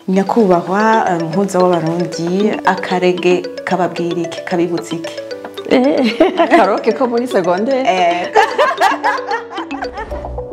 nyakubahwa mpuza w'abarundi akarege kababwira iki kabibutsa iki akaroke ko muri secondaire.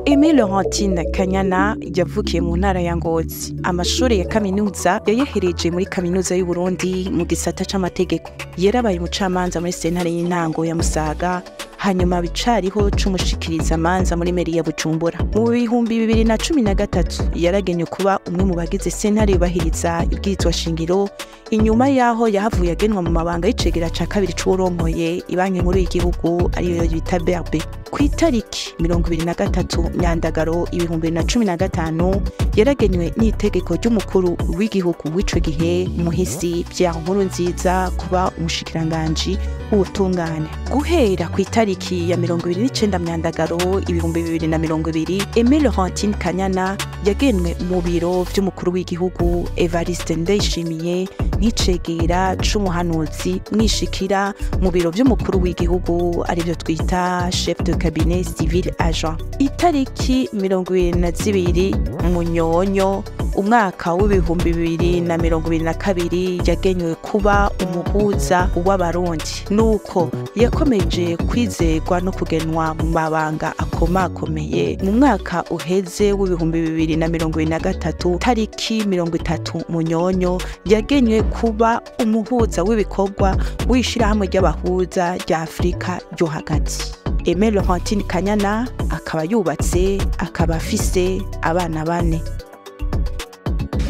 Aimée Laurentine Kanyana yavukiye mu ntara ya Ngozi. Amashuri ya kaminuza yayehereje muri kaminuza y'u Burundi mu gisata c'amategeko. Yarabaye umucamanza muri sentare y'intango ya Musaga, hanyuma bicariho c'umushikiriza manza muri meri ya Bujumbura. Mu bihumbi 2013 yaragenywe kuba umwe mu bagize sentare yubahiriza ibwirizwa shingiro, inyuma yaho yahavuye agenwa mu mabanga y'icegera ca kabiri c'urongoye ibanki nkuru y'igihugu ariyo bita BRB. Ku itariki 23 Nyandagaro 2015 yaragenywe n'itegeko ry'umukuru w'igihugu w'ico gihe Muhisi Pierre Nkurunziza kuba umushikiranganji w'ubutungane. Guhera ku itariki ya 29 Myandagaro 2020 Aimée Laurentine Kanyana yagenwe mu biro vy'umukuru w'igihugu Evariste Ndayishimiye nk'icegera c'umuhanuzi mwishikira mu biro vy'umukuru w'igihugu arivyo twita chef de cabinet civil agent. Itariki 22 Munyonyo umwaka w'ibihumbi 2022 yagenywe kuba umuhuza w'abarundi, nuko yakomeje kwizegwa no kugenwa mu mabanga akomakomeye. Mu mwaka uheze w'ibihumbi 2023 tariki 30 Munyonyo yagenywe kuba umuhuza w'ibikorwa w'ishirahamwe ry'abahuza rya Afrika ryo hagati. Aimée Laurentine Kanyana akaba yubatse, akaba afise abana 4.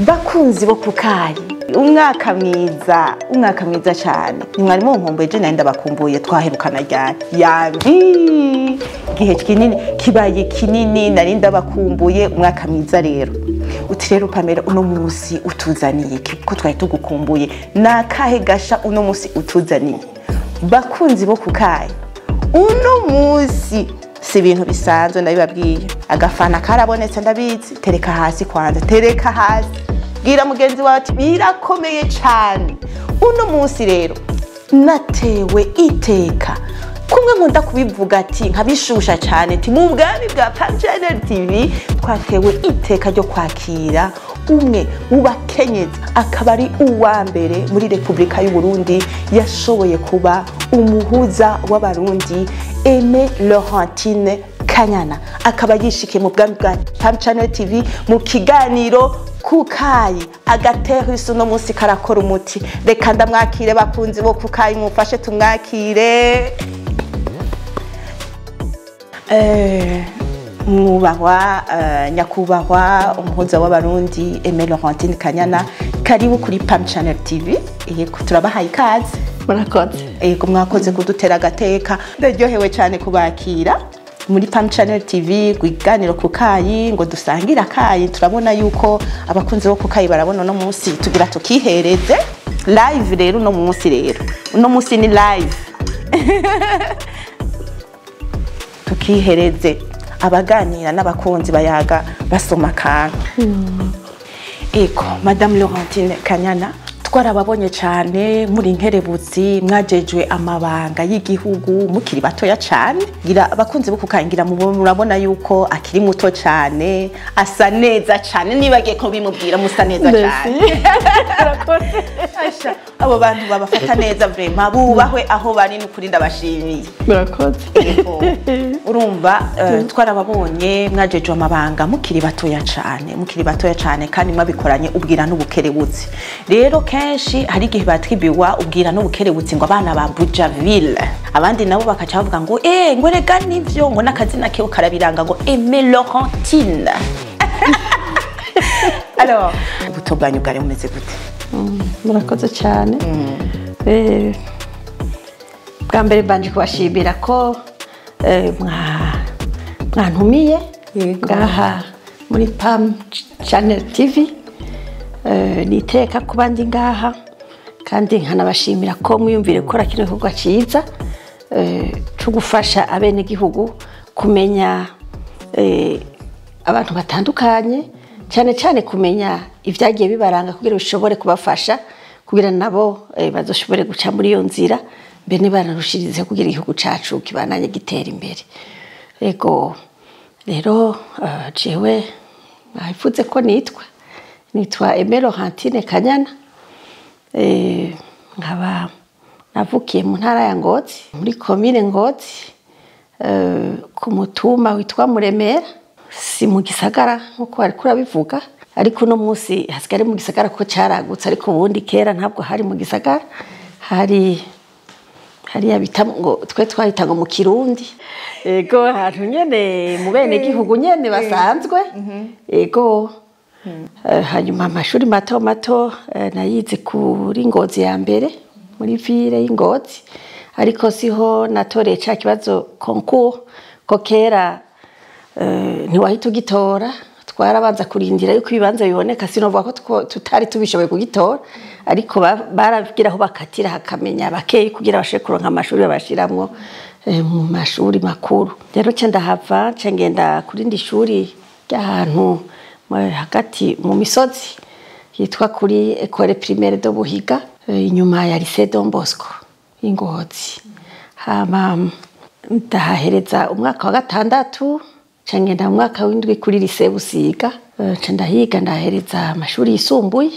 Bakunzi bo kukayi, umwaka mwiza cyane. Nimwari mu nkombe je nenda bakumbuye twaherukana ryari. Yambi gihe kinini kibaye kinini narinda bakumbuye umwaka mwiza rero. Uti rero Pamela uno munsi utuzaniye iki ko twari tugukumbuye? Nakahe gasha uno munsi utuzaniye? Bakunzi bo kukayi, uno munsi si ibintu bisanzwe ndabibabwiye. Agafana karabonetse ndabizi, tereka hasi kwanza, tereka hasi. Bwira mugenzi wawe ati birakomeye cyane. Uno munsi rero natewe iteka. Kumwe nkunda kubivuga ati nkabishusha cyane ati mu bwami bwa Pam Channel TV twatewe iteka ryo kwakira umwe mu bakenyezi akaba ari uwa mbere muri Republika y'u Burundi yashoboye kuba umuhuza w'abarundi, Aimée Laurentine Kanyana. Akaba yishikiye mu bwami bwa Pam Channel TV mu kiganiro kukayi. Agaterusi uno munsi karakora umuti. Reka ndamwakire bakunzi bo kukayi, mufashe tumwakire. Mubahwa nyakubahwa umuhuza w'abarundi Aimée Laurentine Kanyana, karibu kuri Pam Channel TV. Yego turabahaye ikaze. Murakoze. Yego mwakoze kudutera agateka. Ndaryohewe cyane kubakira muri Pam Channel TV gwiganiro kukayi ngo dusangira akayi. Turabona yuko abakunzi bo kukayi barabona no munsi tugira tukihereze live rero no munsi ni live tukihereze abaganira n'abakunzi bayaga basoma kantu. Eko Madame Laurentine Kanyana twarababonye cyane muri nkerebutsi, mwajejwe amabanga y'igihugu mukiri batoya cyane. Gira abakunzi bo kukangira murabona yuko akiri muto cyane, asa neza cyane. Nibagiye ko bimubwira musa neza cyane. Asha abo bantu babafata neza vraiment bubahwe aho bari n'ukuri ndabashimiye. Murakoze. Urumva twarababonye mwajejwe amabanga mukiri batoya cyane kandi mwabikoranye ubwira n'ubukerebutsi. Rero kenshi hari igihe batwibiwa ubwira n'ubukerebutsi ngo abana ba Bujaville, abandi nabo bakaca bavuga ngo ngo rega nivyo ngo nakazina kewe karabiranga ngo Aimée Laurentine. Alors ubutobwanyu bwari bumeze gute? Murakoze cyane. Bwa mbere banje kubashimira ko mwantumiye ngaha muri Pam Channel TV. Niteka kuba ndi ngaha kandi nkanabashimira ko mwiyumvire gukora kino gikorwa cyiza cyo gufasha abene gihugu kumenya abantu batandukanye, cyane cyane kumenya ivyagiye bibaranga kugira bishobore kubafasha kugira nabo bazoshobore guca muri iyo nzira bene banarushirize kugira igihugu cacu kibananye gitera imbere. Ego rero jewe nahifuze ko nitwa nitwa Aimée Laurentine Kanyana, nkaba navukiye mu ntara ya Ngozi muri komine Ngozi, ku mutumba witwa Muremera, si mu gisagara nkuko bariko urabivuga, ariko uno munsi hasigare mu gisagara kuko caragutse, ariko ubundi kera ntabwo hari mu gisagara, hari yabita ngo twe twahita ngo mu Kirundi, ego ahantu nyene mu bene gihugu nyene basanzwe, ego hanyuma amashuri mato mato nayize kuri Ngozi ya mbere muri ville y'Ingozi, ariko siho natoreye ca kibazo concours ko kera ntiwahita ugitora, twarabanza kurindira yuko ibibanza biboneka, sinovuga ko tutari tubishoboye kugitora, ariko barabigiraho bakatira hakamenya bakeyi kugira bashobore kuronka amashuri babashiramwo mu mashuri makuru. Rero nca ndahava nca ngenda ku rindi shuri ry'ahantu hagati mu misozi yitwa kuri Ecole Primaire de Buhiga, inyuma ya Lycée Don Bosco y'Ingozi. Hama ndahahereza umwaka wa gatandatu, nca ngenda mu mwaka w'indwi kuri Lycée Busiga, nca ndahiga ndahereza amashuri yisumbuye,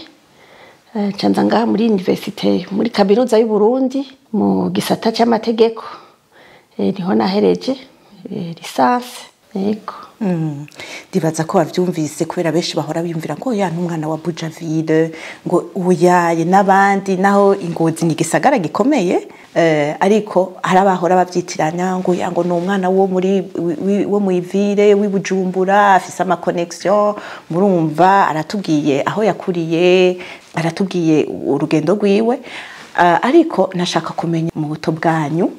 nca nza ngaha muri université muri kaminuza y'u Burundi mu gisata c'amategeko, niho nahereje lisansi. Yego. Ndibaza ko bavyumvise kubera benshi bahora biyumvira ngo ya n'umwana wa Bujaville ngo uyaye n'abandi, naho Ingozi ni gisagara gikomeye, ariko hari abahora bavyitiranya ngo ya ngo n'umwana wo mu Ivire w'Ibujumbura afise ama connection. Murumva aratubwiye aho yakuriye, aratubwiye urugendo rwiwe, ariko nashaka kumenya mu buto bwanyu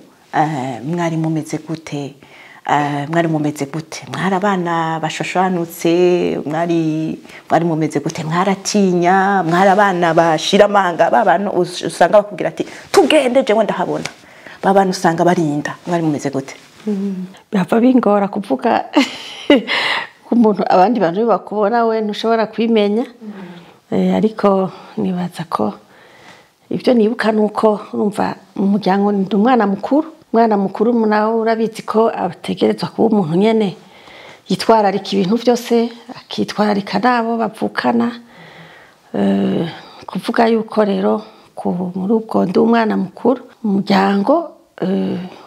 mwari mumeze gute? Mwari mumeze gute? Mwari abana bashoshanutse? Mwari mumeze gute? Mwaratinya? Mwari abana bashira amanga? Babana usanga bakubwira ati tugende jewe ndahabona, babana usanga barinda? Mwari mumeze gute? Bava bingora kuvuga umuntu abandi bantu bakubona we ntushobora kwimenya, ariko nibaza ko ibyo nibuka nuko urumva mu muryango ndi umwana mukuru nawe urabizi ko ategerezwa kuba umuntu nyene yitwararika ibintu byose, akitwararika nabo bavukana, kuvuga yuko rero muri ubwo ndi umwana mukuru mu muryango,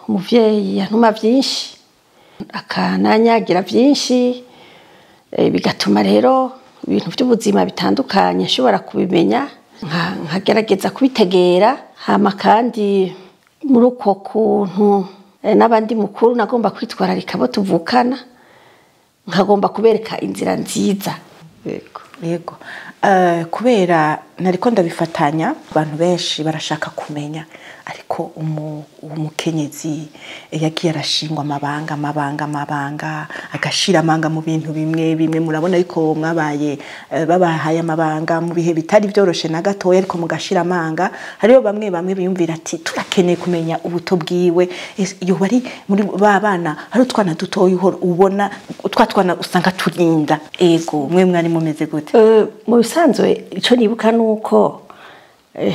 umuvyeyi yantuma vyinshi akananyagira vyinshi, bigatuma rero ibintu by'ubuzima bitandukanye nshobora kubimenya, nkagerageza kubitegera. Hama kandi muri uko kuntu n'abandi mukuru nagomba kwitwararika abo tuvukana, nkagomba kubereka inzira nziza. Yego. Kubera nariko ndabifatanya, abantu benshi barashaka kumenya, ariko umukenyezi yagiye arashingwa amabanga agashira amanga mu bintu bimwe, murabona ariko mwabaye babahaye amabanga mu bihe bitari byoroshe na gatoya, ariko mugashira amanga. Hariyo bamwe biyumvira ati turakeneye kumenya ubuto bwiwe, iyo bari muri babana hari utwana dutoya ubona utwana usanga turinda. Ego, mwe mwari mumeze gute? Mu bisanzwe ico nibuka nuko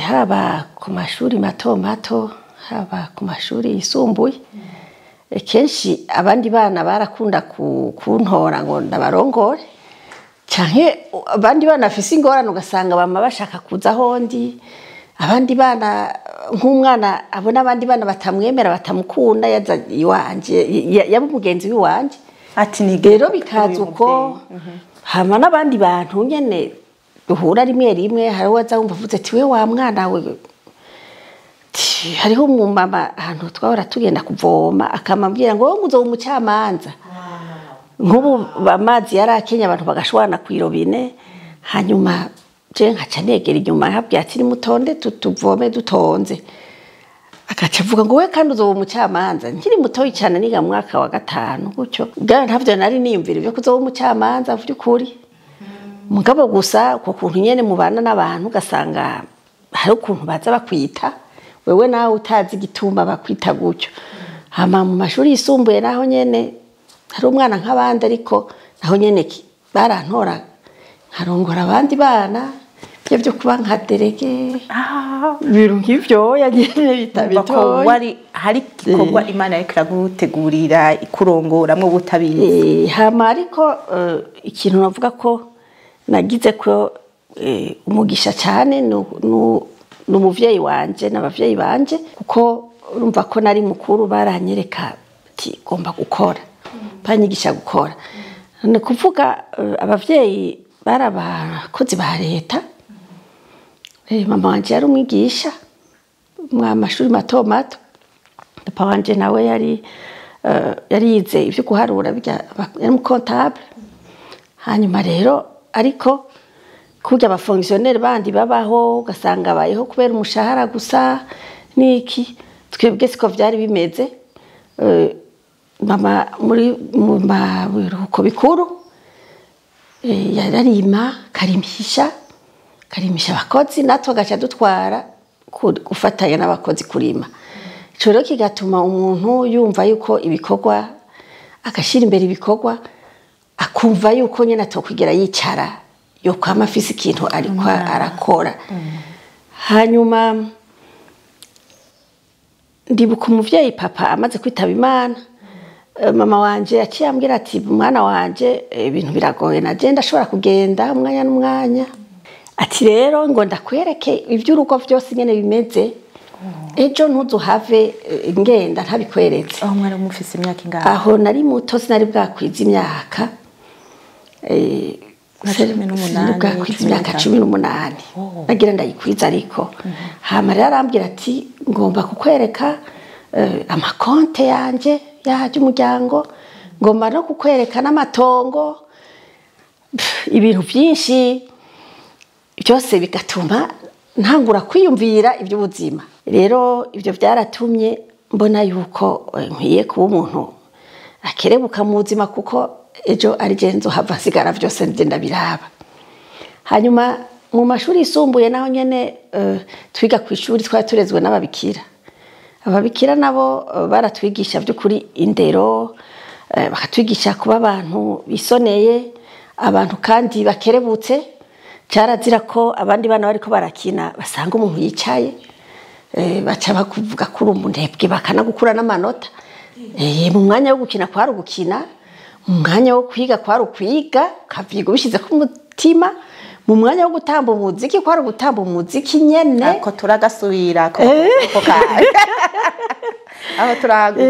haba ku mashuri mato mato, haba ku mashuri yisumbuye, kenshi abandi bana barakunda kuntora ngo ndabarongore, canke abandi bana afise ingorane ugasanga bama bashaka kuza hondi, abandi bana nk'umwana abona abandi bana batamwemera batamukunda, yaza iwanje yaba umugenzi w'iwanje, ati ni rero bikaza uko. Hama n'abandi bantu nyene duhura rimwe hari waza wumva avuze ati we wa mwana we, hariho umumama ahantu twahora tugenda kuvoma akamambwira ngo wowe muzo umucamanza. Nk'ubu amazi yarakenya abantu bagashwana kw'irobine, hanyuma je nkaca negera inyuma habwiye ati nimutonde tuvome dutonze, agaca avuga ngo we kandi uzoba umucamanza. Nkiri mutoyi cyane niga mu mwaka wa 5 gutyo, bwa ntavyo nari niyumvira byo kuzoba umucamanza vy'ukuri. Mugabo gusa uko kuntu nyene mubana n'abantu ugasanga hari ukuntu baza bakwita wewe nawe utazi igituma bakwita gutyo. Hama mu mashuri yisumbuye naho nyene hari umwana nk'abandi, ariko naho nyene barantora nkarongora abandi bana byo kuba nka derege, biru nk'ivyo yagene bitabitoye. Wari hari gikorwa Imana yariko iragutegurira ikurongoramwo butabizi. Hama ariko ikintu navuga ko nagize ko umugisha cyane ni umuvyeyi wanje n'abavyeyi banje kuko urumva ko nari mukuru baranyereka ati gomba gukora banyigisha gukora ni kuvuga abavyeyi bari abakozi ba leta mama wanje yari umwigisha mu mashuri mato mato papa wanje nawe yari yize ivyo guharura yari mu comptable hanyuma rero ariko kurya abafonctionnaire bandi babaho ugasanga bayeho kubera umushahara gusa niki twebwe siko vyari bimeze mama muri mu biruhuko bikuru yararima karimisha abakozi natwe gacha dutwara gufatanya n'abakozi kurima ico rero kigatuma umuntu yumva yuko ibikorwa agashira imbere ibikorwa akumva yuko nyene atokwigira yicara yo kwama afise ikintu ariko arakora hanyuma ndibuka umuvyeyi papa amaze kwitaba Imana mama wanje yaciye ambwira ati mwana wanje ibintu biragoye naje ndashobora kugenda umwanya n'umwanya ati rero ngo ndakwereke ivy'urugo vyose nyene bimeze ejo ntuzuhave ngenda ntabikweretse aho mwari mufise imyaka ingahe aho nari muto sinari bwakwiza imyaka 18 nagira ndayikwiza ariko hama rero arambwira ati ngomba kukwereka amakonte yanje yaje umuryango ngomba no kukwereka n'amatongo ibintu byinshi byose bigatuma ntangura kwiyumvira iby'ubuzima rero ibyo byaratumye mbona yuko nkwiye kuba umuntu akerebuka mu buzima kuko ejo ari genzo hava sigara byose ndenda biraba hanyuma mu mashuri yisumbuye naho nyene twiga ku ishuri twari turezwe n'ababikira ababikira nabo baratwigisha by'ukuri indero bakatwigisha kuba abantu bisoneye abantu kandi bakerebutse cyarazira ko abandi bana bariko barakina basanga umuntu yicaye baca bakuvuga kuri umunebwe bakanagukura n'amanota mu mwanya wo gukina kwari ugukina mu mwanya wo kwiga kwari ukwiga ukavyiga ubishize ku mutima mu mwanya wo gutamba umuziki kwari gutamba umuziki nyene ako turagasubira ko aho turagu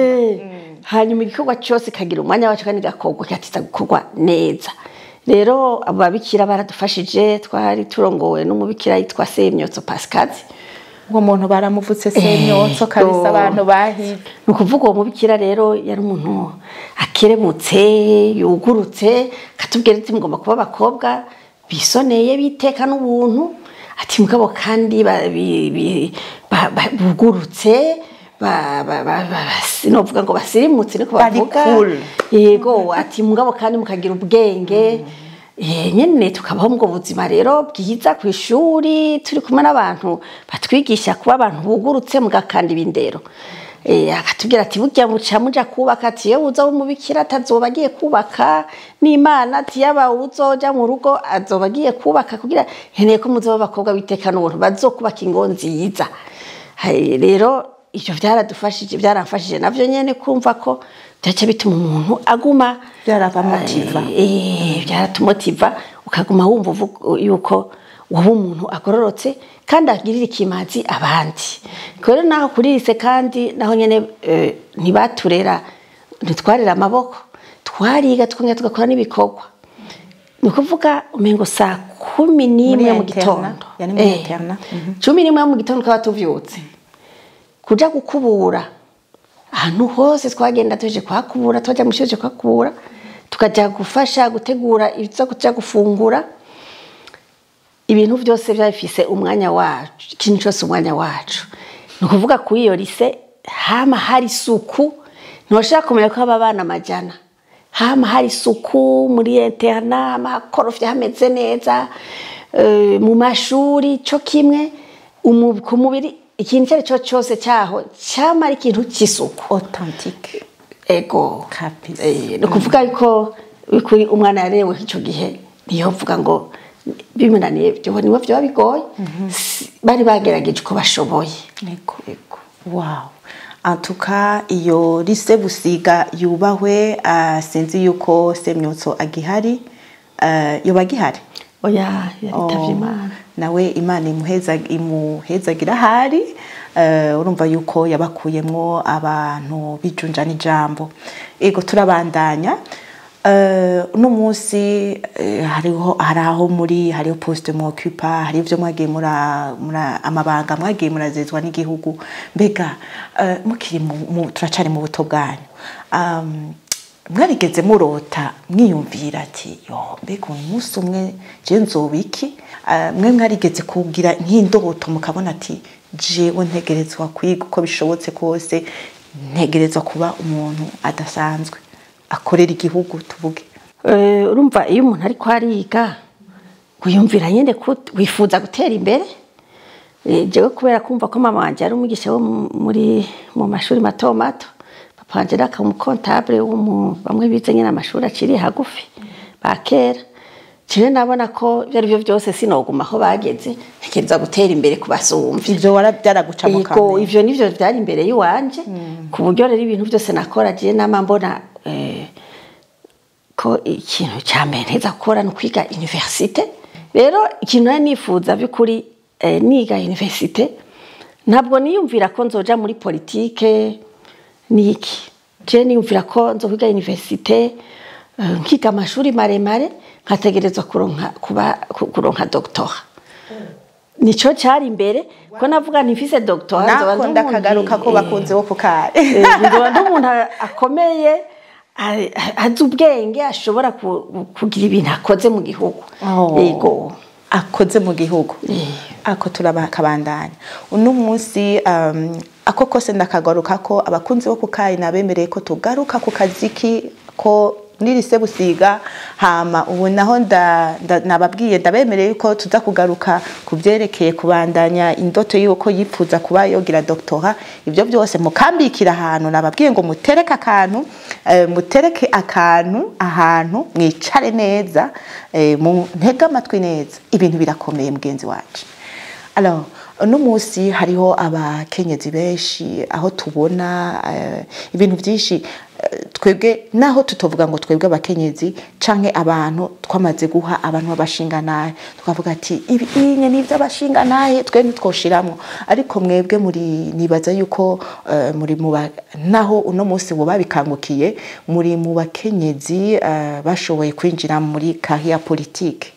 hanyuma igikorwa cyose kagira umwanya wacu kandi gakorwa cyatiza gukorwa neza rero abo babikira baradufashije twari turongowe n'umubikira yitwa Semyotso Pascal uwo muntu baramuvutse Semyotso kabisa abantu bahize nukuvuga uwo mubikira rero yari umuntu akerebutse yugurutse katubwira ati mugomba kuba abakobwa bisoneye biteka n'ubuntu ati mugabo kandi bugurutse sinovuga ngo basirimutse niko bavuga yego ati mugabo kandi mukagira ubwenge nyene tukabaho mu buzima rero bwiza ku ishuri turi kumwe n'abantu batwigisha kuba abantu bugurutse mugakanda ibindero akatubwira ati burya muja kubaka ati yewe uza umubikira atazoba agiye kubaka n'Imana ati yaba uzoja mu rugo azoba agiye kubaka kugira heneye ko muzoba abakobwa biteka n'ubuntu bazokubaka ingo nziza rero ivyo byaradufashije byaramfashije navyo nyene kumva ko byaca bituma umuntu aguma byaratumotiva ukaguma wumva yuko wowe umuntu agororotse kandi agirira ikimazi abandi rero naho kuririse kandi naho nyene ntibaturera ntitwarira amaboko twariga twongera tugakora n'ibikorwa ni ukuvuga umengo saa 11 mu gitondo 11 mu gitondo twaba tuvyutse kuja gukubura ahantu hose twagenda tuje kwakubura twaja mu shije kwakubura tukaja gufasha gutegura ibyo kuja gufungura ibintu byose byafise umwanya wacu ikintu cyose umwanya wacu nukuvuga ku iyo lise hama hari suku ntoshaka kumenya ko abana amajana hama hari suku muri interna amakorofya hameze neza mu mashuri cyo kimwe ku mubiri ikintu cyo cyose cyaho cyamara ikintu cy'isuku authentique ego no kuvuga ko kuri umwana yarewe icyo gihe niyo vuga ngo bimunaniye byo niwe byo bigoye bari bagerageje ko bashoboye ego wow antuka iyo lise Busiga yubahwe sinzi yuko Semyotso agihari yoba gihari oya yaritavye Imana nawe Imana imuhezagira ahari. Urumva yuko yabakuyemwo abantu bijunjana ijambo. Ego turabandanya. Uno munsi hariho poste mwokupa, hari ivyo mwagiye amabanga mwagiye murazezwa n'igihugu. Mbega mukiri turacari mu buto bwanyu, mwarigeze murota mwiyumvira ati yo mbega uyu munsi umwe je nzoba iki? Mwe mwarigeze kugira nk'indoto mukabona ati jewe ntegerezwa kwiga uko bishobotse kose, ntegerezwa kuba umuntu adasanzwe akorera igihugu tuvuge? Urumva iyo umuntu ariko ariga kuyumvira nyene wifuza gutera imbere. Jewe kubera kumva ko mama wanje ari umwigisha wo mu mashuri mato mato, papa wanje ari umukontable bamwe bize nyene amashuri aciriye hagufi bakera, jewe nabona ko ibyo arivyo byose sinoguma aho bageze, ntekereza gutera imbere kubasumva. Ivyo byaraguca mu kanwa? Ivyo nivyo byari imbere yiwanje, ku buryo rero ibintu byose nakora jewe nama mbona ko ikintu cya mbere nteza gukora no kwiga universite. Rero ikintu nifuza by'ukuri niga universite, ntabwo niyumvira ko nzoja muri politike niki. Je niyumvira ko nzokwiga universite nkiga amashuri maremare nkategerezwa kuronka doctora. Nico cyari imbere ko navuga ntifise doctora nzoba ndakagaruka ko bakunze wo kukare. Nzoba umuntu akomeye azi ubwenge ashobora kugira ibintu akoze mu gihugu. Yego akoze mu gihugu. Ako turabakabandanya uno munsi ako kose ndakagaruka ko abakunzi bo kukayi nabemereye ko tugaruka ku kaziki ko nirise Busiga. Hama ubu naho nababwiye ndabemereye ko tuza kugaruka kubyerekeye kubandanya indoto yuko yifuza kuba yogira doctora. Ibyo byose mukambikira ahantu nababwiye ngo mutereke akantu ahantu mwicare neza, ntega amatwi neza. Ibintu birakomeye mugenzi wacu. Alors uno munsi hariho abakenyezi benshi aho tubona ibintu byinshi. Twebwe naho tutovuga ngo twebwe abakenyezi canke abantu twamaze guha abantu babashinganaye, tukavuga ati ibinye nivyo abashinganaye twe ntitwoshiramwo. Ariko mwebwe muri nibaza yuko muri naho uno munsi bo babikangukiye, muri mu bakenyezi bashoboye kwinjira muri carrière politique.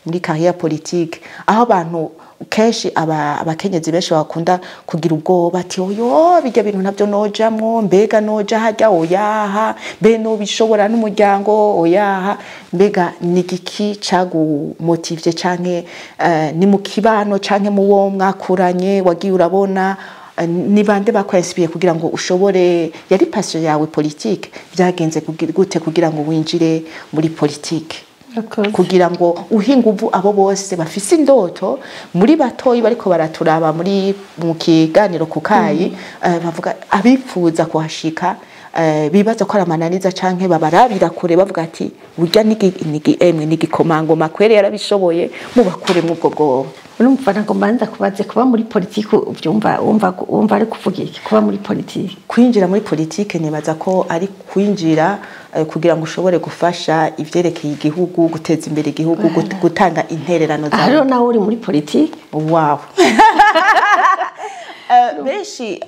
Muri carrière politique aho abantu kenshi abakenyezi benshi bakunda kugira ubwoba ati oyo bijya bintu nabyo nojamwo, mbega noja hajya oyaha, be no bishobora n'umuryango oyaha. Mbega nigiki cagumotivye canke ni mu kibano canke mu wo mwakuranye wagiye urabona ni bande bakwensipiye kugira ngo ushobore, yari passion yawe politique, byagenze gute kugira ngo winjire muri politique? Kugira ngo uhinguvu abo bose bafise indoto muri batoyi bariko baraturaba mu kiganiro kukayi, bavuga abifuza kuhashika, bibaza ko aramananiza canke babarabira kure bavuga ati burya nigikomango kwere yarabishoboye mubakure mu bwo bwoba. Urumva nako mbanza kubaze kuba muri politike ubyumva wumva ari kuvuga iki kuba muri politike? Kwinjira muri politike nibaza ko ari kwinjira kugira ngo ushobore gufasha ivyerekeye igihugu, guteza imbere igihugu, gutanga intererano zawe. Hariho nawe uri muri politike? Wow. Benshi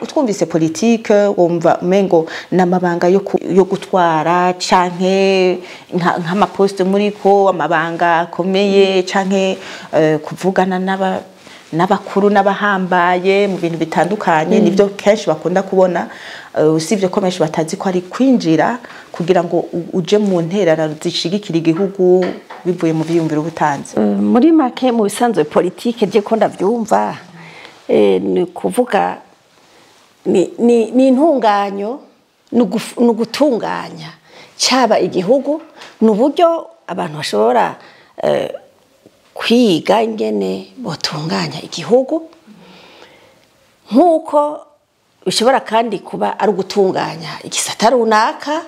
twumvise politike wumva umengo namabanga yo gutwara canke nk'amaposte muri ko amabanga akomeye canke kuvugana n'abakuru n'abahambaye mu bintu bitandukanye. Nivyo kenshi bakunda kubona, usivye ko menshi batazi ko ari kwinjira kugira ngo uje mu ntererano zishigikira igihugu bivuye mu vyiyumviro butanze. Muri make mu bisanzwe politike je ko ndavyumva ni kuvuga ni intunganyo, ni gutunganya cyaba igihugu, n'uburyo abantu bashobora kwiga ingene botunganya igihugu, nkuko bishobora kandi kuba ari gutunganya igisata runaka,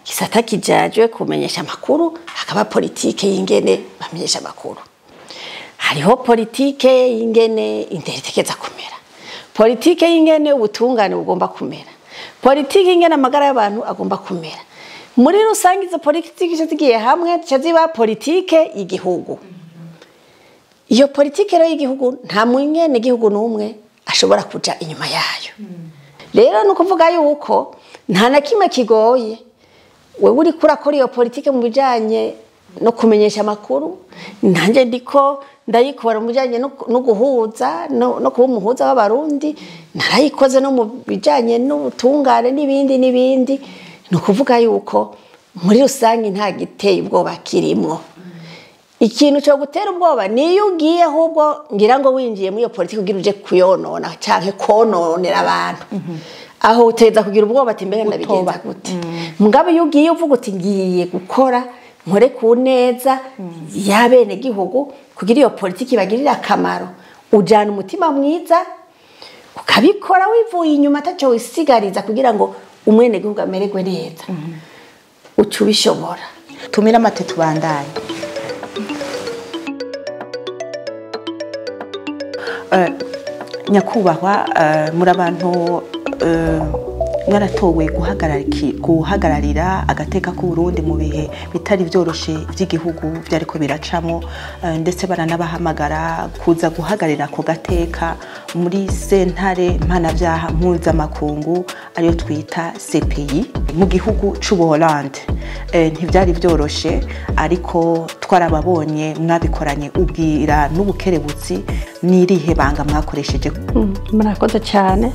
igisata kijajwe kumenyesha amakuru, hakaba politike y'ingene bamenyesha amakuru. Hariho politike y'ingene intertekeza kumera, politike y'ingene ubutungane bugomba kumera, politike y'ingene amagara y'abantu agomba kumera, muri rusange izo politiki zigiye hamwe ziba politike y'igihugu. Iyo politike rero y'igihugu nta munyene igihugu n'umwe ashobora kuja inyuma yayo. Rero no kuvuga yuko nta na kimwe kigoye wewe uri kurakora iyo politike mu bijanye no kumenyesha amakuru, nanje ndiko ndayikora mu bijanye no guhuza no kuba umuhuza w'abarundi, narayikoze no mu bijanye n'ubutungane n'ibindi. No kuvuga yuko muri rusange nta giteye ubwoba kirimwo. Ikintu cyo gutera ubwoba niyo ugiye ahubwo ngira ngo winjiye muri iyo politiki ugira uje kuyonona canke kononera abantu. Aho uteza kugira ubwoba ati mbega ndabigenza gute. Mugabo iyo ugiye uvuga uti ngiye gukora nkore ku neza y'abene gihugu kugira iyo politiki bagirira akamaro, ujana umutima mwiza ukabikora wivuye inyuma ataco wisigariza kugira ngo umwene gihugu amererwe neza. Ucu bishobora. Tumira amate tubandanye. Nyakubahwa, muri abantu mwaratowe guhagararira agateka k'u Burundi mu bihe bitari byoroshe by'igihugu byariko biracamo, ndetse baranabahamagara kuza guhagararira ko gateka muri sentare mpanavyaha mpuzamakungu ariyo twita CPI mu gihugu c'u Buholande. Ntivyari byoroshe ariko twarababonye mwabikoranye ubwira n'ubukerebutsi. Nirihe banga mwakoresheje? Murakoze cyane.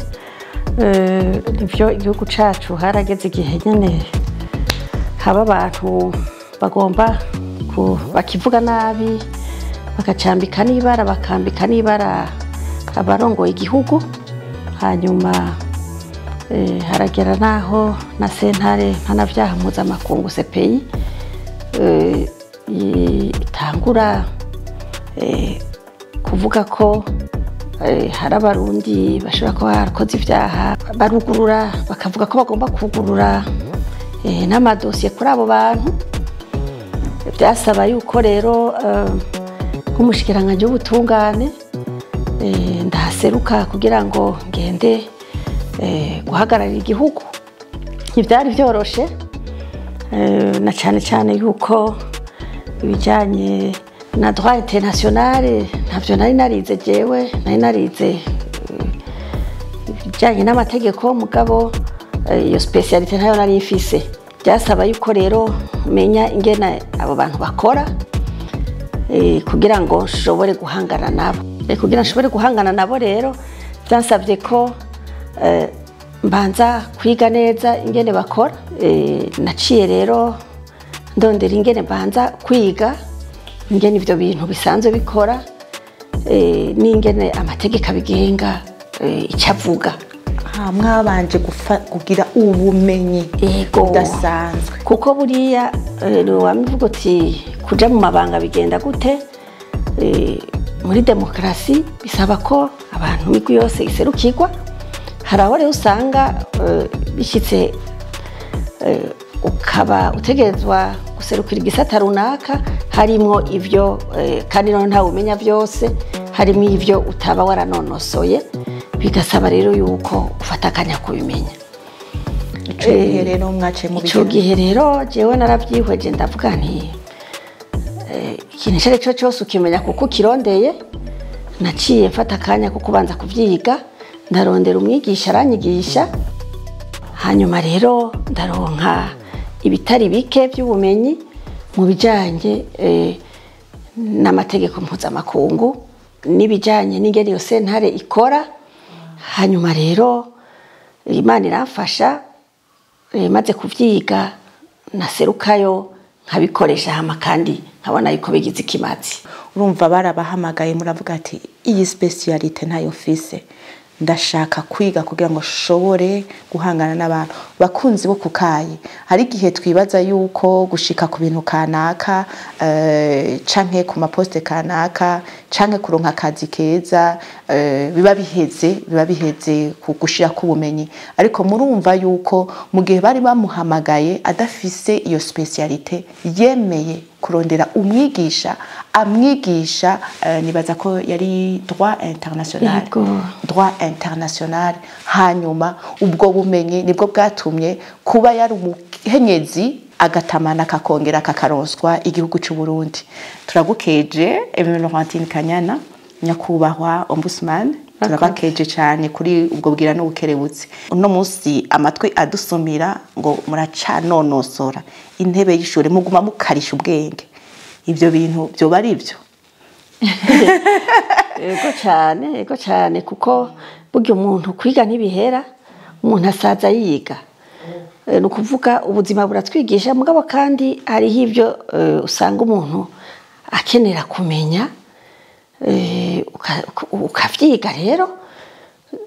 Nivyo igihugu cacu harageze igihe nyene haba abantu bagomba bakivuga nabi, bagacambika n'ibara, bakambika n'ibara abarongoye igihugu. Hanyuma haragera naho na sentare mpanavyaha mpuzamakungu CPI itangura kuvuga ko hari abarundi bashobora kuba barakoze ivyaha, barugurura bakavuga ko bagomba kugurura n'amadosiye kuri abo bantu. Byasaba yuko rero nk'umushikiranganji w'ubutungane ndahaseruka kugira ngo ngende guhagararira igihugu. Ntivyari vyoroshe, na cane cane yuko ibijanye na droit international ntavyo nari narize jewe, nari narize ibijanye n'amategeko, mugabo iyo specialite ntayo nari ifise. Byasaba yuko rero menya ingene abo bantu bakora kugira ngo nshobore guhangana nabo. Kugira nshobore guhangana nabo rero byansabye ko mbanza kwiga neza ingene bakora. Naciye rero ndondera ingene mbanza kwiga ingene ivyo bintu bisanzwe bikora, n'ingene amategeko abigenga icavuga. Mwabanje kugira ubumenyi budasanzwe, kuko buriya wamivuga uti kuja mu mabanga bigenda gute. Muri demokrasi bisaba ko abantu migwi yose iserukirwa. Hari aho rero usanga bishyitse ukaba utegerezwa guserukira igisata runaka, harimwo ivyo kandi none ntawe umenya vyose, harimo ivyo utaba waranonosoye, bigasaba rero yuko ufata akanya kubimenya. Ico gihe rero jewe naravyihweje ndavuga nti ikintu icyo ari cyo cyose ukimenya kuko ukirondeye. Naciye mfata akanya ko kubanza kuvyiga, ndarondera umwigisha aranyigisha, hanyuma rero ndaronka ibitari bike by'ubumenyi mu bijanye n'amategeko mpuzamakungu n'ibijanye n'ingene iyo sentare ikora. Hanyuma rero Imana iramfasha, maze kuvyiga naserukayo nkabikoresha hama kandi nkabona yuko bigize ikimazi. Urumva barabahamagaye muravuga ati iyi specialite ntayo mfise, ndashaka kwiga kugira ngo shobore guhangana n'abantu. Bakunzi bo kukayi, hari igihe twibaza yuko gushika ku bintu kanaka canke ku maposte kanaka canke kuronka akazi keza biba biheze kugushira ku bumenyi, ariko murumva yuko mu gihe bari bamuhamagaye adafise iyo specialite yemeye kurondera umwigisha amwigisha. Nibaza ko yari droit international. Hanyuma ubwo bumenyi nibwo bwatumye kuba yari umukenyezi agatamana kakongera kakaronswa igihugu cy'u Burundi. Turagukeje Laurentine Kanyana, nyakubahwa ombudsman, turabakeje cyane kuri ubwo bwira n'ubukerebutsi. Uno munsi amatwi adusumira ngo muracanonosora intebe y'ishure muguma mukarisha ubwenge. Ivyo bintu byo bari byo. Ego cyane kuko burya umuntu kwiga ntibihera, umuntu asaza yiga. Nukuvuga ubuzima buratwigisha mugabo kandi hariho ivyo usanga umuntu akenera kumenya ukavyiga rero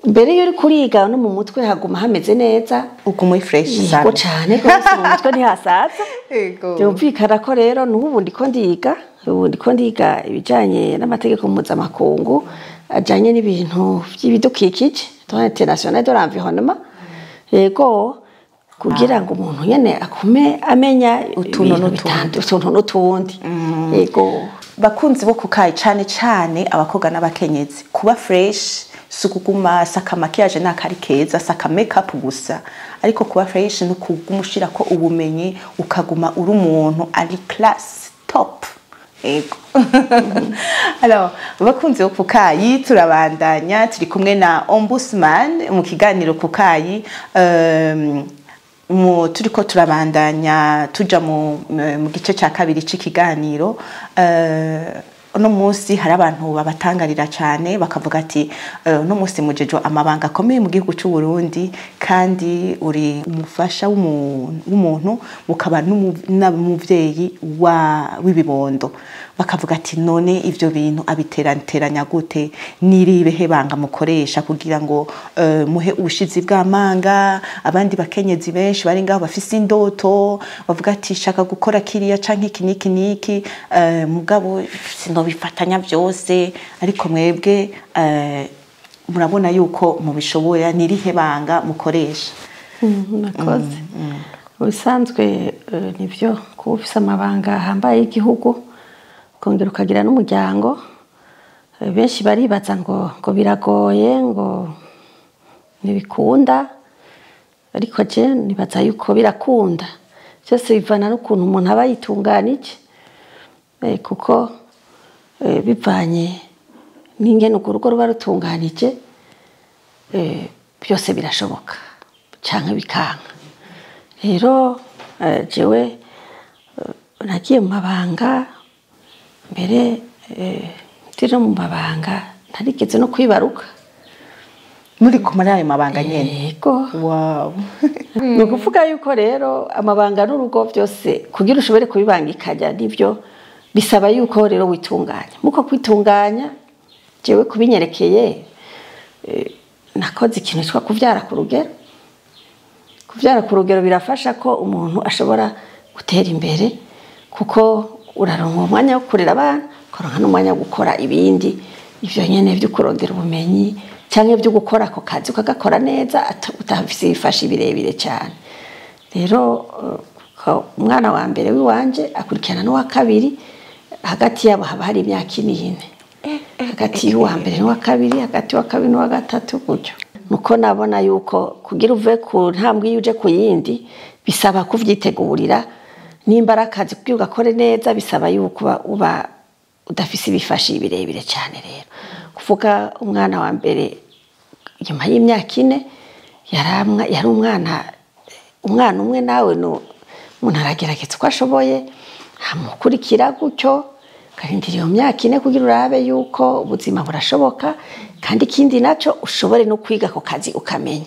mbere yo uri kuriga no mu mutwe haguma hameze neza uguma fresh cyane. Yego cyane rwose mu mutwe ntihasaza. Yego. Byumvikana ko rero n'ubu ndiko ndiga ibijanye n'amategeko mpuzamakungu ajanye n'ibintu by'ibidukikije droit international de l'environnement. Yego kugira ngo umuntu nyene akume amenya utuntu n'utundi. Yego. Bakunzi bo kukayi cyane abakobwa n'abakenyezi kuba fresh sukuguma saka makiyaje nakari keza saka makeup gusa, ariko kuba fresh no kugumushira ko ubumenyi ukaguma uri umuntu ari class top. Ego. Alors bakunzi bo kukayi turabandanya turi kumwe na ombudsman mu kiganiro kukayi. Turiko turabandanya tuja mu gice cya kabiri c'ikiganiro. Uno munsi hari abantu babatangarira cyane bakavuga ati uno munsi mujejo amabanga akomeye mu gihugu cy'u Burundi kandi uri umufasha w'umuntu mukaba n'umuvyeyi w'ibibondo. Bakavuga ati none ivyo bintu abiteranya gute, niribehe banga mukoresha kugira ngo muhe ubushizi bw'amanga abandi bakenyezi benshi bari ngaho bafise indoto bavuga ati shaka gukora kiriya canke iki niki mugabo bifatanya byose, ariko mwebwe murabona yuko mubishoboye, nirihe banga mukoresha? Nakoze ubusanzwe nivyo kuba ufise amabanga hambaye y'igihugu kongera ukagira n'umuryango. Benshi baribaza ngo biragoye ngo ntibikunda, ariko je nibaza yuko birakunda. Byose bivana n'ukuntu umuntu aba yitunganije, kuko bivanye n'ingene urugo ruba rutunganije byose birashoboka canke bikanka. Rero jewe nagiye mu mabanga mbere tiri mu mabanga ntarigeze no kwibaruka. Muri kumara ayo mabanga nyene? Yego. Wow. Nukuvuga yuko rero amabanga n'urugo byose kugira ushobore kubibangikanya nivyo bisaba yuko rero witunganya. Muko kwitunganya jewe kubinyerekeye nakoze ikintu cyo kuvyara ku rugero. Kuvyara ku rugero birafasha ko umuntu ashobora gutera imbere kuko uraronka umwanya wo kurera abana, ukaronka n'umwanya wo gukora ibindi ivyo nyene byo kurondera ubumenyi cyangwa byo gukora ako kazi ukagakora neza utafise ibifasha birebire cyane. Rero umwana wa mbere wiwanje akurikirana n'uwa kabiri, hagati yabo haba hari imyaka 4. Hagati y'uwa mbere n'uwa kabiri, hagati y'uwa kabiri n'uwa gatatu gutyo. Nuko nabona yuko kugira uve ku ntambwe yuje ku yindi bisaba kuvyitegurira nimbara akazi kugira ugakore neza, bisaba yuko uba udafise ibifasha birebire cyane. Rero kuvuga umwana wa mbere nyuma y'imyaka 4 yari umwana umwe nawe no umuntu aragerageza uko ashoboye amukurikira gutyo karindira iyo myaka 4 kugira urabe yuko ubuzima burashoboka, kandi ikindi naco ushobore no kwiga ako kazi ukamenya,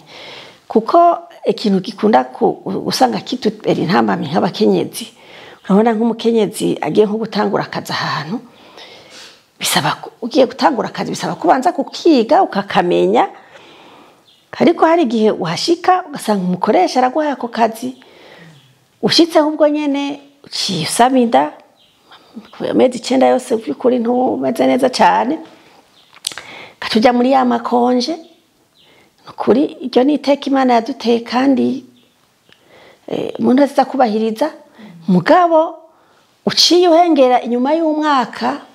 kuko ikintu gikunda usanga kitubera intambamyi nk'abakenyezi. Urabona nk'umukenyezi agiye nko gutangura akazi ahantu, bisaba ugiye gutangura akazi bisaba kubanza kukiga ukakamenya, ariko hari igihe uhashika ugasanga umukoresha araguhaye ako kazi ushitseho ubwo nyene ucisamida amezi 9 yose by'ukuri ntumeze neza cyane, katuja muri ya makonje. Nukuri iryo ni iteka Imana yaduteye kandi umuntu aziza kubahiriza, mugabo uciye uhengera inyuma y'umwaka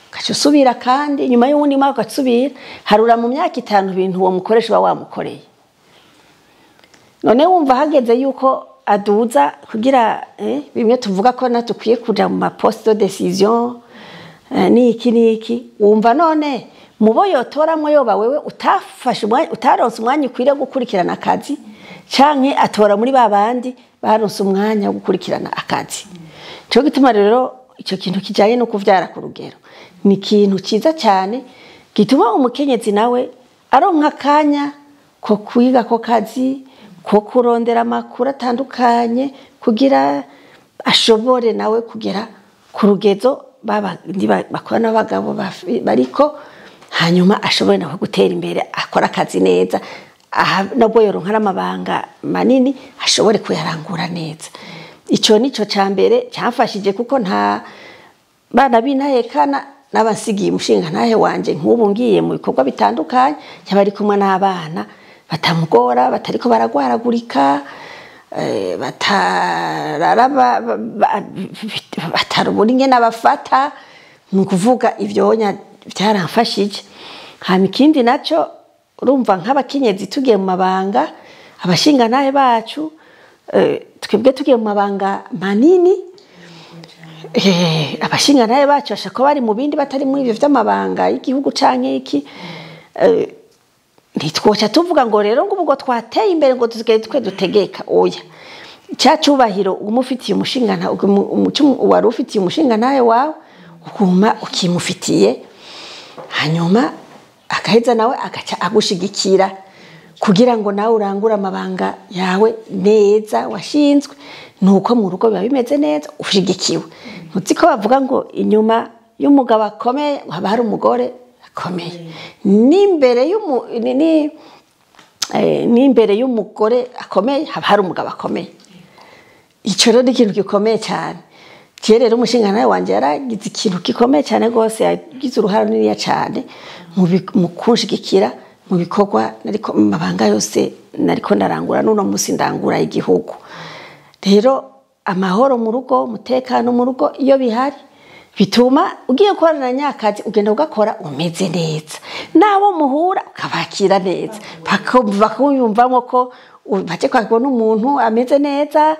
ukacusubira kandi inyuma y'uwundi mwaka ukasubira, harura mu myaka 5 ibintu uwo mukoresha uba wamukoreye. None wumva hageze yuko aduza kugira bimwe tuvuga ko natukwiye kuja mu ma poste de decision niki wumva none mubo yotoramwo yoba wewe utafashe utaronse umwanya ukwiriye gukurikirana akazi canke atora muri babandi baronse umwanya wo gukurikirana akazi. Cyo gituma rero icyo kintu kijaye no kuvyara ku rugero ni ikintu ciza cyane gituma umukenyezi nawe aronka akanya ko kwiga ko kazi ko kurondera amakuru atandukanye kugira ashobore nawe kugera ku rugezo bakora n'abagabo bariko hanyuma ashobore nawe gutera imbere akora akazi neza nabwo yoronka n'amabanga manini ashobore kuyarangura neza. Ico nico cambere cyafashije kuko nta bana binahekana n'abasigiye umushinga ntahe wanje nk'ubu ngiye mu bikorwa bitandukanye cyabari kumwe n'abana batamugora batariko baragwaragurika batarubura ingene abafata ni ukuvuga ivyonya byaramfashije. Hama ikindi naco urumva nk'abakenyezi tugiye mu mabanga abashinga ntahe bacu twebwe tugiye mu mabanga manini abashinga ntahe bacu bashaka bari mu bindi batari muri ivyo vy'amabanga y'igihugu canke iki ntitwoca tuvuga ngo rero ngo ubwo twateye imbere ngo tusigaye twe dutegeka oya cyacubahiro umufitiye umushinga nta wari ufitiye umushinga ntahe wawe ukuma ukimufitiye hanyuma akaheza nawe agaca agushigikira kugira ngo nawe urangure amabanga yawe neza washinzwe nuko mu rugo biba bimeze neza ushigikiwe. Ntuzi ko bavuga ngo inyuma y'umugabo akomeye haba hari umugore akomeye n'imbere y'umugore akomeye haba hari umugabo akomeye. Ico rero ni ikintu gikomeye cyane. Je rero umushinga nawe wanje yaragize ikintu gikomeye cyane gose yagize uruhara niniya cyane mu kunshigikira mu bikorwa nariko mabanga yose nariko ndarangura nuno musi ndangura igihugu. Rero amahoro mu rugo umutekano mu rugo iyo bihari bituma ugiye gukorana nyakazi ugenda ugakora umeze neza nabo muhura ukabakira neza bakuyumvamo ko baje kwakubona umuntu ameze neza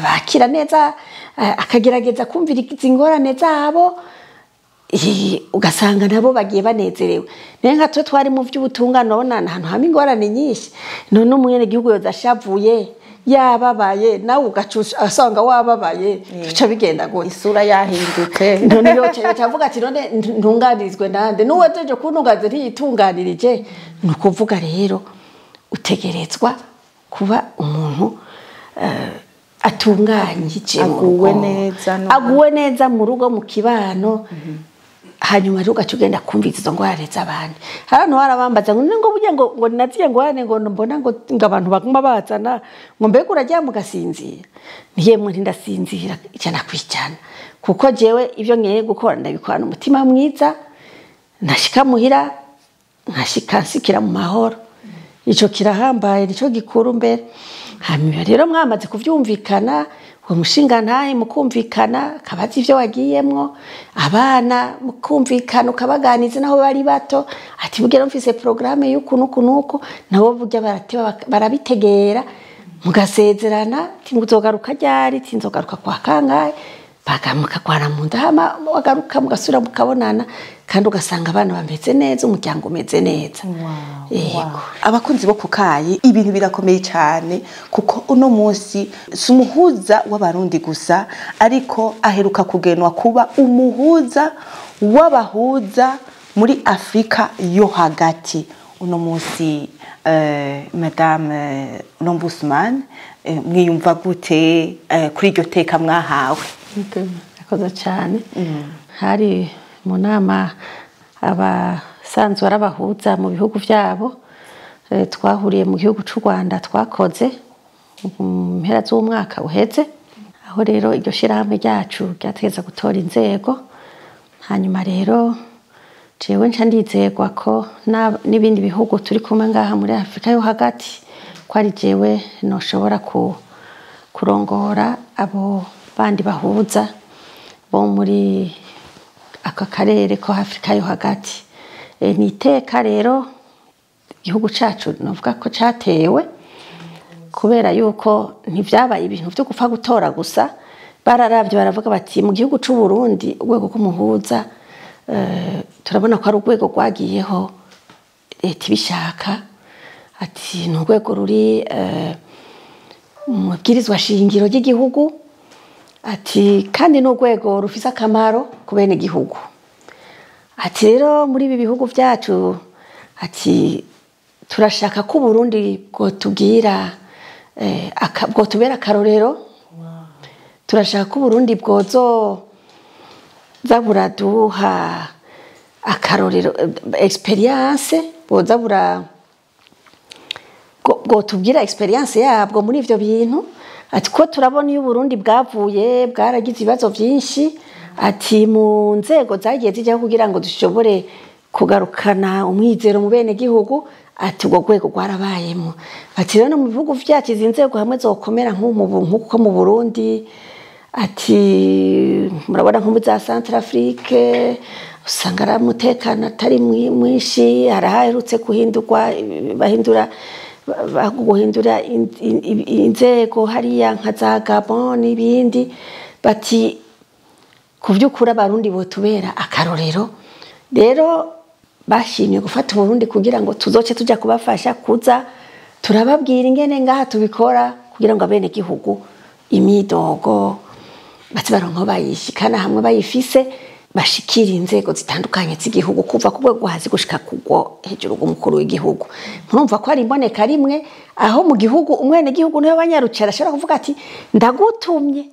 bakira neza akagerageza kumviriza ingorane zabo ugasanga nabo bagiye banezerewe. Nene nka twe twari mu vy'ubutungane nabona ahantu hamwe ingorane nyinshi none umwene gihugu yozashavuye yababaye nawe ugacuca asanga wababaye tuca bigenda go isura yahindutse none yo cyavuga ati none ntunganirizwe nande nuwejeje kuntungaze ntiyitunganirije nukuvuga rero utegerezwa kuba umuntu atunganyije aguwe neza mu rugo mu kibano hanyuma rero ugenda kumviza izo ngwara z'abandi. Hano harabambaza ngo burya ngo naziye ngwane ngo mbona ngo abantu baguma bazana ngo mbega urajya mugasinzira niyemwe ntindasinzira cyana kwijana kuko jewe ivyo nkeye gukora ndabikorana umutima mwiza nashika muhira nkashika nsikira mu mahoro. Ico kirahambaye nico gikuru mbere. Hanyuma rero mwamaze kuvyumvikana umushinga ntahe mukumvikana kabazi ivyo wagiyemwo abana mukumvikana ukabaganiza naho bari bato ati bugera mfise programme y'ukunukunuko nabo burya barateba barabitegera mugasezerana timuzogaruka ryari tinzogaruka kwa kangahe bagamuka kwana mu ndama wagaruka mugasura mukabonana kandi ugasanga abana bameze neza umuryango umeze neza. Abakunzi bo kukayi ibintu birakomeye cyane kuko uno munsi sumuhuza w'abarundi gusa ariko aheruka kugenwa kuba umuhuza w'abahuza muri Afrika yo hagati. Uno munsi Madame l'Ombudsman mwiyumva gute kuri iryo teka mwahawe? Akoze cyane hari mu nama abasanzwe arabahuza mu bihugu byabo twahuriye mu gihugu cy'u Rwanda twakoze mpera z'umwaka uheze aho rero iryo shirahamwe ryacu ryategeza gutora inzego hanyuma rero jewe nca ndizegwa ko n'ibindi bihugu turi kumwe ngaha muri Afrika yo hagati ko ari jewe noshobora kurongora abo bandi bahuza bo muri aka karere ko Afrika yo hagati. Ni iteka rero igihugu cacu novuga ko catewe kubera yuko ntivyabaye ibintu vyo gupfa gutora gusa, bararavye baravuga bati mu gihugu c'u Burundi urwego rw'umuhuza turabona ko ari urwego rwagiyeho leta ibishaka, ati ni urwego ruri mu bwirizwa shingiro ry'igihugu, ati kandi ni urwego rufise akamaro ku bene gihugu. Ati rero muri ibi bihugu vyacu, ati turashaka ko Burundi bwotubwira bwotubera akarorero, turashaka ko Burundi bwozo zaburaduha akarorero experience, bwoza bwotubwira experience yabwo muri ivyo bintu. Ati ko turabona iyo Burundi bwaragize ibibazo vyinshi, ati mu nzego zagiye zijyaho kugira ngo dushobore kugarukana umwizero mu bene gihugu, ati ubwo rwego rwarabayemo. Ati rero mu bihugu vyacu izi nzego hamwe zokomera nk'uko mu Burundi, ati murabona nko muri za Centrafrique usanga ari umutekano atari mwinshi, haraherutse guhindura inzego hariya nka za Gabon n'ibindi. Bati ku vy'ukuri abarundi botubera akarorero. Rero bashimye gufata Burundi kugira ngo tuzoce tuja kubafasha kuza turababwira ingene ngaha tubikora kugira ngo abene gihugu imidogo bati baronko bayishikana hamwe bayifise, bashikira inzego zitandukanye z'igihugu kuva ku rwego hasi gushika kugwo hejuru rw'umukuru w'igihugu. Murumva ko ari imboneka rimwe aho mu gihugu umwene gihugu niwe banyarucara ashobora kuvuga ati ndagutumye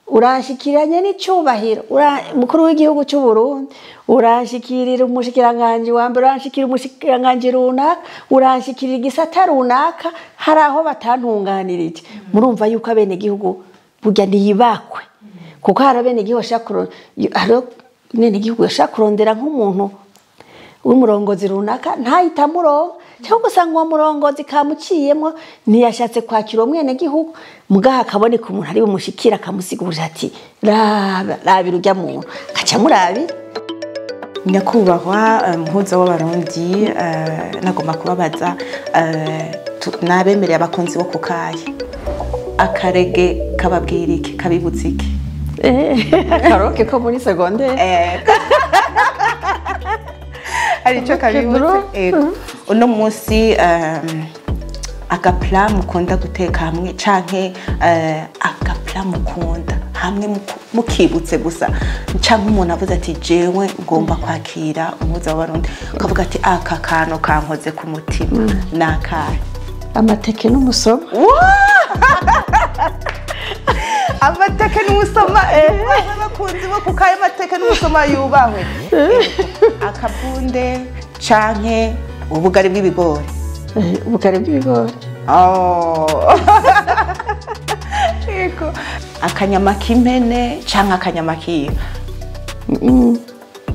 uranshikiranye n'icubahiro, mukuru w'igihugu cy'u Burundi uranshikirira umushikiranganje wa mbere, uranshikira umushikiranganje runaka, uranshikirira igisata runaka, hari aho batantunganirije. Murumva yuko abene gihugu burya niyibakwe, kuko hari abene gihugu bashaka kurondera nk'umuntu w'umurongozi runaka ntahita murongo, cyangwa usanga uwo murongozi kamuciyemo ntiyashatse kwakira umwene gihugu, mugaha akaboneka umuntu ari bumushikira akamusigurira ati rabira urya muntu, akaca murabira. Nyakubahwa muhuza w'abarundi, nagomba kubabaza nabemereye abakunzi bo kukaye, akarege kababwira iki, kabibutsa iki? Akaroke ko muri secondaire hari ico kabibutse. Uno munsi agapla mukunda guteka hamwe canke agapla mukunda hamwe mukibutse gusa, canke umuntu avuze ati jewe ngomba kwakira umuhuza w'abarundi, ukavuga ati aka kantu kankoze ku mutima nakahe? Amateke n'umusoma. Amateke n'umusoma, abakunzi bo kukaye amateke n'umusoma yubahwe. Akabunde canke ubugari bw'ibigori? Ubugari bw'ibigori. Yego. Akanyama k'impene canke akanyama k'inka?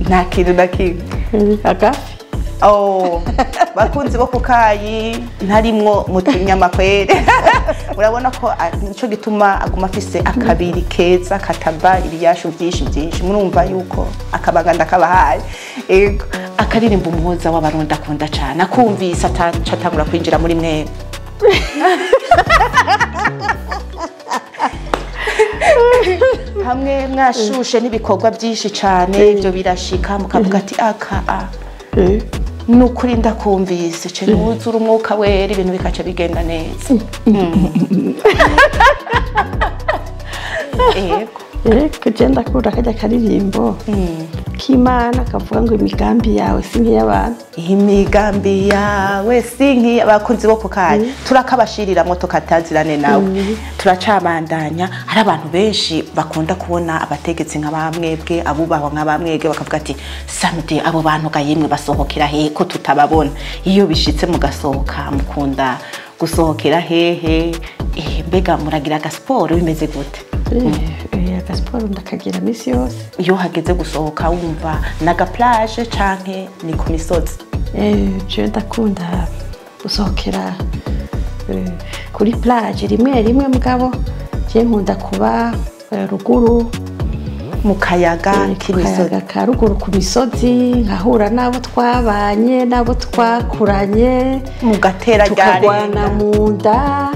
Nta kintu na kimwe. Agafi. Bakunzi bo kukayi ntarimwo mu tunyama kwere. Urabona ko nico gituma aguma afise akabiri keza katava ibiyashu byinshi. Murumva yuko akabaganda kabahaye. Ego, akaririmba umuhuza w'abarundi akunda cyane, akumvise atangura kwinjira muri mwe. Hamwe mwashushe n'ibikorwa byinshi cyane, ibyo birashika mukavuga ati nukuri ndakumvise cyo nuzura umwuka wera ibintu bikaca bigenda neza. Kugenda kura kajya karirimbo k'Imana kavuga ngo imigambi yawe si nk'iy'abantu. Imigambi yawe si nk'iy'abakunzi bo kukaye, turakabashiriramwo tukatazirane nawe. Turacabandanya, hari abantu benshi bakunda kubona abategetsi nk'abamwebwe, abubahwa nk'abamwebwe, bakavuga ati samedi abo bantu gayemwe basohokera he ko tutababona? Iyo bishitse mugasohoka mukunda gusohokera hehe? Mbega muragira agasport bimeze gute? Agasport ndakagira misi yose. Iyo hageze gusohoka wumva naga plage canke ni ku misozi? Je ndakunda gusohokera kuri plage rimwe mugabo je nkunda kuba ruguru mu kayaga k'imisozi, ka ruguru ku misozi, nkahura nabo twabanye nabo twakuranye, mugatera tukagwana mu nda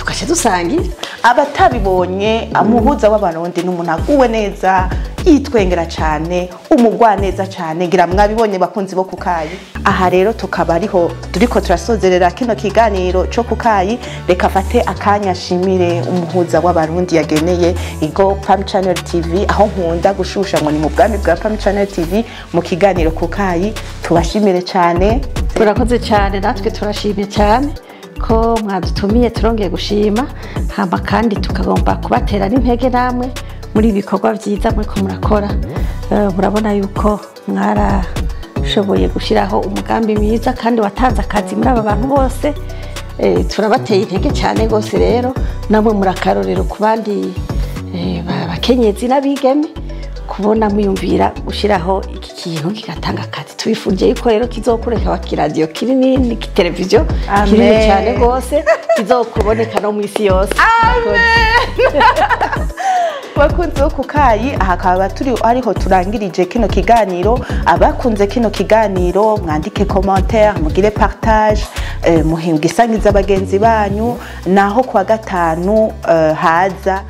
tugaca dusangira. abatabibonye umuhuza w'abarundi n'umuntu aguwe neza yitwengera cyane umugwa neza cyane ngira mwabibonye bakunzi bo kukayi. Aha rero tukaba ariho turiko turasozerera kino kiganiro cyo kukayi. Reka fate akanya shimire umuhuza w'abarundi yageneye Igo Pam Channel TV, aho nkunda gushusha ngo ni mu bwami bwa Pam Channel TV mu kiganiro kukayi. Tubashimire cyane. Turakoze cyane, natwe turashimye cyane ko mwadutumiye, turongeye gushima hama kandi tukagomba kubatera n'intege namwe muri ibikorwa byiza muri ko murakora. Murabona yuko mwarashoboye gushiraho umugambi mwiza kandi watanze akazi muri aba bantu bose. Turabateye intege cyane gose, rero namwe murakarorero ku bandi bakenyezi n'abigeme kubona mwiyumvira gushiraho iki kintu kigatanga akazi. Tubifuje yuko rero kizokureka wakiradio kinini n'ikiteleviziyo kinini cyane gose kizokuboneka no mu isi yose. Bakunze bo kukayi, aha akaba turi ariho turangirije kino kiganiro. Abakunze kino kiganiro mwandike commentaire, mugire partage, muhinga isangiza abagenzi banyu, naho kwa gatanu haza